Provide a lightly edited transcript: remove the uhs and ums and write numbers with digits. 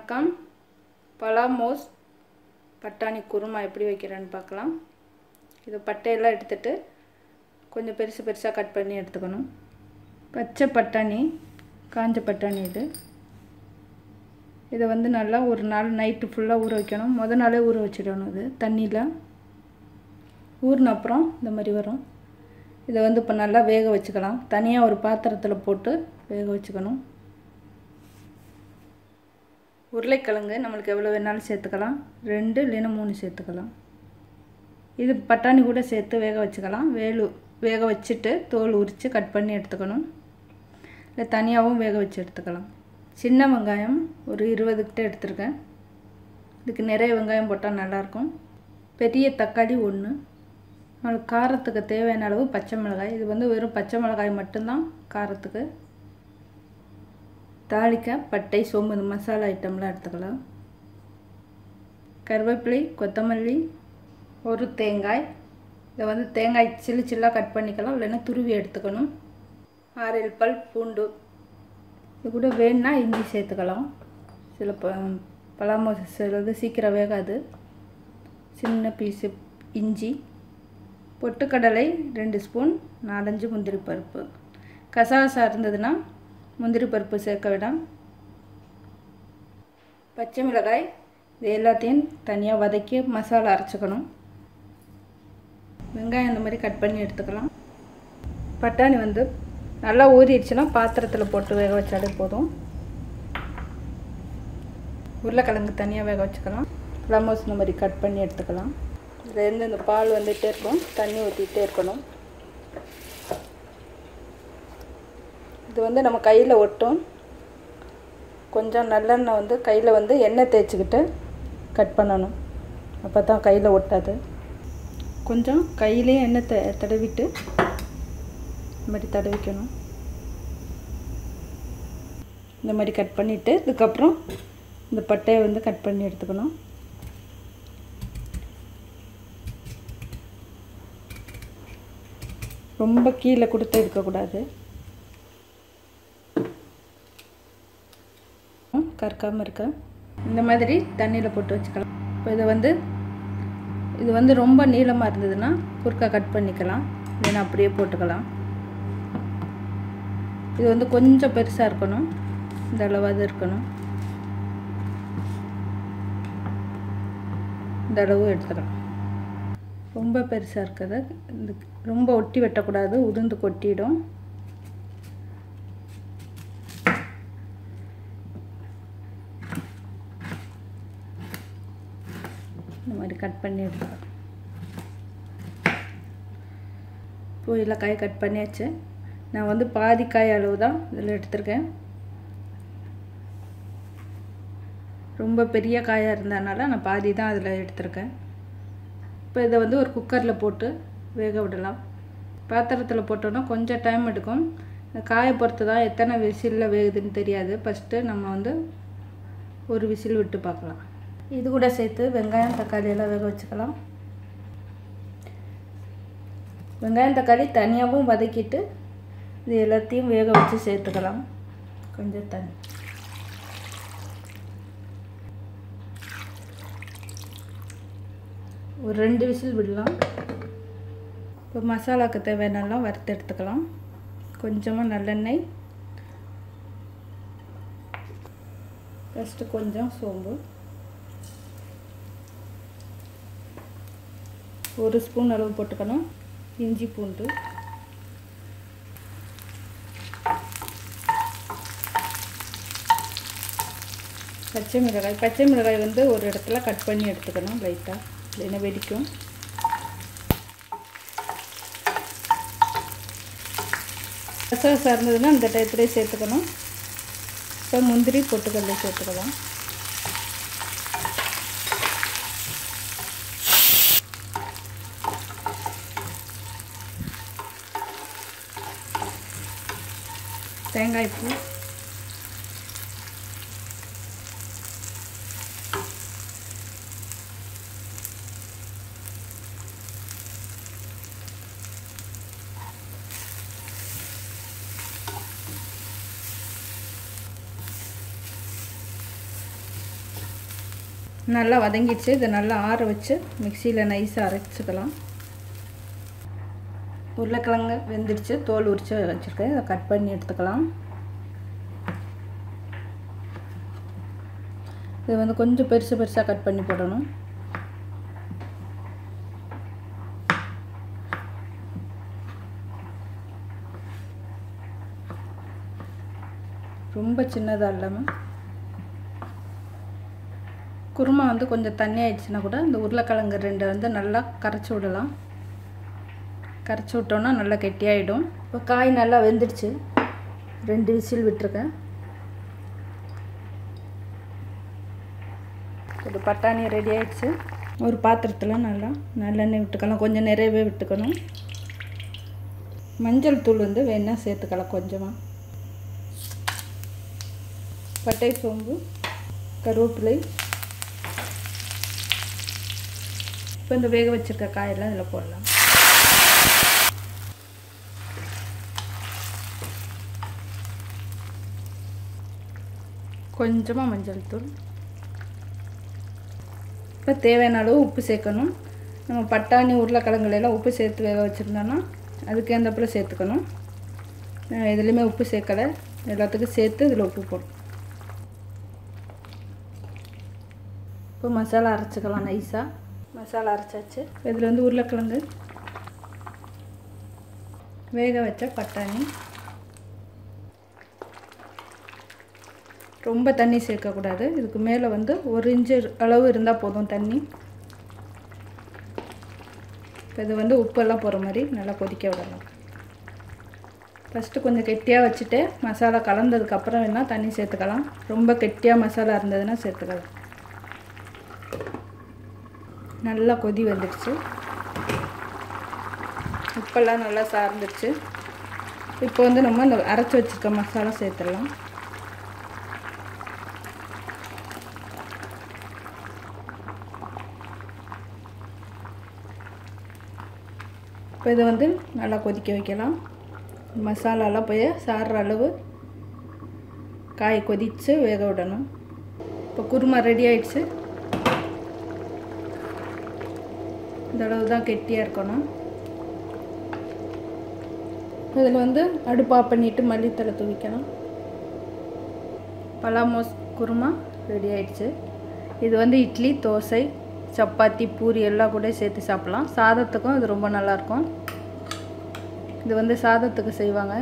வணக்கம். பலாமோஸ் பட்டாணி குருமா எப்படி வைக்கிறேன்னு பார்க்கலாம். இது பட்டையெல்லாம் எடுத்துட்டு கொஞ்சம் பெருசு பெருசாக கட் பண்ணி எடுத்துக்கணும். பச்சை பட்டாணி, காஞ்ச பட்டாணி இதை வந்து நல்லா ஒரு நாள் நைட்டு ஃபுல்லாக ஊற வைக்கணும். முத நாளே ஊற வச்சிடணும். இது தண்ணியில் ஊறின அப்புறம் இந்த மாதிரி வரும். இதை வந்து இப்போ நல்லா வேக வச்சுக்கலாம். தனியாக ஒரு பாத்திரத்தில் போட்டு வேக வச்சுக்கணும். உருளைக்கிழங்கு நம்மளுக்கு எவ்வளோ வேணாலும் சேர்த்துக்கலாம். 2 இல்லைன்னா 3 சேர்த்துக்கலாம். இது பட்டாணி கூட சேர்த்து வேக வச்சுக்கலாம். வேக வச்சுட்டு தோல் உரித்து கட் பண்ணி எடுத்துக்கணும். இல்லை தனியாகவும் வேக வச்சு எடுத்துக்கலாம். சின்ன வெங்காயம் ஒரு 20 கிட்ட எடுத்துருக்கேன். இதுக்கு நிறைய வெங்காயம் போட்டால் நல்லாயிருக்கும். பெரிய தக்காளி 1. நம்மளுக்கு காரத்துக்கு தேவையான அளவு பச்சை மிளகாய். இது வந்து வெறும் பச்சை மிளகாய் மட்டும்தான் காரத்துக்கு. தாளிக்க பட்டை, சோம்பு, இந்த மசாலா ஐட்டம்லாம் எடுத்துக்கலாம். கருவேப்பிலை, கொத்தமல்லி, ஒரு தேங்காய். இதை வந்து தேங்காய் சில்லாக கட் பண்ணிக்கலாம், இல்லைன்னா துருவி எடுத்துக்கணும். 6 பல் பூண்டு. இது கூட வேணுன்னா இஞ்சி சேர்த்துக்கலாம். சில பலாமோஸ் சிலது சீக்கிரம் வேகாது. சின்ன பீஸு இஞ்சி, பொட்டுக்கடலை 2 ஸ்பூன், 4-5 முந்திரி பருப்பு. கசகசா இருந்ததுன்னா முந்திரி பருப்பு சேர்க்க வேண்டாம். பச்சை மிளகாய், இது எல்லாத்தையும் தனியாக வதக்கி மசாலா அரைச்சிக்கணும். வெங்காயம் இந்த மாதிரி கட் பண்ணி எடுத்துக்கலாம். பட்டாணி வந்து நல்லா ஊறிடுச்சுன்னா பாத்திரத்தில் போட்டு வேக வச்சாலே போதும். உருளைக்கிழங்கு தனியாக வேக வச்சுக்கலாம். பலாமோஸ் இந்த மாதிரி கட் பண்ணி எடுத்துக்கலாம். இதுலேருந்து இந்த பால் வந்துகிட்டே இருக்கும், தண்ணி ஊற்றிக்கிட்டே இருக்கணும். இது வந்து நம்ம கையில் ஒட்டும். கொஞ்சம் நல்லெண்ணெய் வந்து கையில் வந்து எண்ணெய் தேய்ச்சிக்கிட்டு கட் பண்ணணும். அப்போ தான் கையில் ஒட்டாது. கொஞ்சம் கையிலே எண்ணெய் தடவிட்டு இந்த மாதிரி தடவிக்கணும். இந்த மாதிரி கட் பண்ணிவிட்டு இதுக்கப்புறம் இந்த பட்டையை வந்து கட் பண்ணி எடுத்துக்கணும். ரொம்ப கீழே கொடுத்து எடுக்கக்கூடாது. கற்காமல் இருக்க இந்த மாதிரி தண்ணியில் போட்டு வச்சுக்கலாம். இப்போ இது வந்து ரொம்ப நீளமாக இருந்ததுன்னா குறுக்காக கட் பண்ணிக்கலாம், இல்லைன்னா அப்படியே போட்டுக்கலாம். இது வந்து கொஞ்சம் பெருசாக இருக்கணும், இந்த அளவாவது இருக்கணும். இந்த அளவு எடுத்துக்கலாம். ரொம்ப பெருசாக இருக்கிறத இந்த ரொம்ப ஒட்டி வெட்டக்கூடாது, உதிர்ந்து கொட்டிடும். இந்த மாதிரி கட் பண்ணி எடுத்துக்கலாம். இப்போ இதில் காய் கட் பண்ணியாச்சு. நான் வந்து பாதி காய் அளவு தான் இதில் எடுத்திருக்கேன். ரொம்ப பெரிய காயாக இருந்ததுனால நான் பாதி தான் அதில் எடுத்திருக்கேன். இப்போ இதை வந்து ஒரு குக்கரில் போட்டு வேக விடலாம். பாத்திரத்தில் போட்டோன்னா கொஞ்சம் டைம் எடுக்கும். காயை பொறுத்து தான் எத்தனை விசிலில் வேகுதுன்னு தெரியாது. ஃபஸ்ட்டு நம்ம வந்து ஒரு விசில் விட்டு பார்க்கலாம். இது கூட சேர்த்து வெங்காயம், தக்காளி எல்லாம் வேக வச்சுக்கலாம். வெங்காயம், தக்காளி தனியாகவும் வதக்கிட்டு இது எல்லாத்தையும் வேக வச்சு சேர்த்துக்கலாம். கொஞ்சம் தண்ணி, ஒரு 2 விசில் விடலாம். இப்போ மசாலாவுக்கு தேவையானலாம் வறுத்து எடுத்துக்கலாம். கொஞ்சமாக நல்லெண்ணெய், ஃபஸ்ட்டு கொஞ்சம் சோம்பு, 1 ஸ்பூன் அளவு போட்டுக்கணும். இஞ்சி பூண்டு, பச்சை மிளகாய். பச்சை மிளகாய் வந்து ஒரு இடத்துல கட் பண்ணி எடுத்துக்கணும் லைட்டாக, இல்லைன்னா வெடிக்கும். கசகசா இருந்ததுன்னா இந்த டயத்துலேயே சேர்த்துக்கணும். இப்போ முந்திரி, பொட்டுக்கடலை சேர்த்துக்கலாம். தேங்காய் பூ, நல்லா வதங்கிடுச்சு. இதை நல்லா ஆற வச்சு மிக்சியில் நைஸாக அரைச்சிக்கலாம். உருளைக்கிழங்கு வெந்துடுச்சு, தோல் உரித்து வச்சுருக்கேன். இதை கட் பண்ணி எடுத்துக்கலாம். இது வந்து கொஞ்சம் பெருசாக கட் பண்ணி போடணும். ரொம்ப சின்னதாக இல்லாமல். குருமா வந்து கொஞ்சம் தண்ணி ஆயிடுச்சுன்னா கூட இந்த உருளைக்கிழங்கு 2 வந்து நல்லா கரைச்சி விடலாம். கரைச்சி விட்டோன்னா நல்லா கெட்டியாயிடும். இப்போ காய் நல்லா வெந்துடுச்சு. 2 விசில் விட்டுருக்கேன். இது பட்டாணி ரெடி ஆயிடுச்சு. ஒரு பாத்திரத்தில் நல்லா நல்லெண்ணெய் விட்டுக்கலாம். கொஞ்சம் நிறையவே விட்டுக்கணும். மஞ்சள் தூள் வந்து வேணால் சேர்த்துக்கலாம் கொஞ்சமாக. பட்டை, சோம்பு, கருவேப்பிலை. இப்போ இந்த வேக வச்சுருக்க காயெல்லாம் இதில் போடலாம். கொஞ்சமாக மஞ்சள் தூள். இப்போ தேவையான அளவு உப்பு சேர்க்கணும். நம்ம பட்டாணி உருளைக்கிழங்குலாம் உப்பு சேர்த்து வேக வச்சுருந்தோன்னா அதுக்கு ஏந்தப்பில் சேர்த்துக்கணும். எதுலேயுமே உப்பு சேர்க்கலை. எல்லாத்துக்கும் சேர்த்து இதில் உப்பு போடும். இப்போ மசாலா அரைச்சிக்கலாம் நைஸாக. மசாலா அரைச்சாச்சு. இதில் வந்து உருளைக்கிழங்கு, வேக வச்ச பட்டாணி. ரொம்ப தண்ணி சேர்க்கக்கூடாது. இதுக்கு மேலே வந்து 1 இன்ச்சு அளவு இருந்தால் போதும் தண்ணி. இப்போ இது வந்து உப்பெல்லாம் போகிற மாதிரி நல்லா கொதிக்க விடலாம். ஃபஸ்ட்டு கொஞ்சம் கெட்டியாக வச்சுட்டு மசாலா கலந்ததுக்கப்புறம் வேணால் தண்ணி சேர்த்துக்கலாம். ரொம்ப கெட்டியாக மசாலா இருந்ததுன்னா சேர்த்துக்கலாம். நல்லா கொதி வந்துடுச்சு. உப்பெல்லாம் நல்லா சார்ந்துடுச்சு. இப்போ வந்து நம்ம இந்த அரைச்சி வச்சுருக்க மசாலா சேர்த்துடலாம். இப்போ இதை வந்து நல்லா கொதிக்க வைக்கலாம். மசாலாலாம் போய் சாறுற அளவு காய் கொதித்து வேக விடணும். இப்போ குருமா ரெடி ஆயிடுச்சு. இந்த அளவு தான் கெட்டியாக இருக்கணும். இதில் வந்து அடுப்பு ஆஃப் பண்ணிவிட்டு மல்லித்தலை தூவிக்கலாம். பலாமோஸ் குருமா ரெடி ஆயிடுச்சு. இது வந்து இட்லி, தோசை, சப்பாத்தி, பூரி எல்லாம் கூட சேர்த்து சாப்பிட்லாம். சாதத்துக்கும் இது ரொம்ப நல்லாயிருக்கும். இது வந்து சாதத்துக்கு செய்வாங்க.